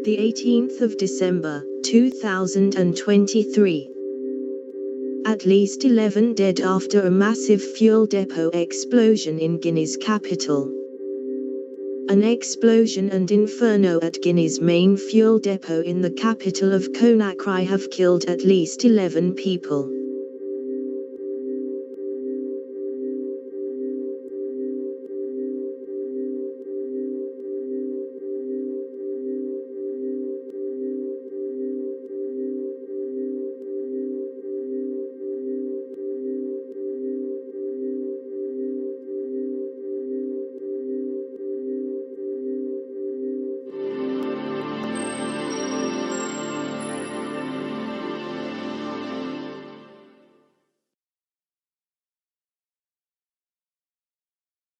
The 18th of December, 2023. At least 11 dead after a massive fuel depot explosion in Guinea's capital. An explosion and inferno at Guinea's main fuel depot in the capital of Conakry have killed at least 11 people.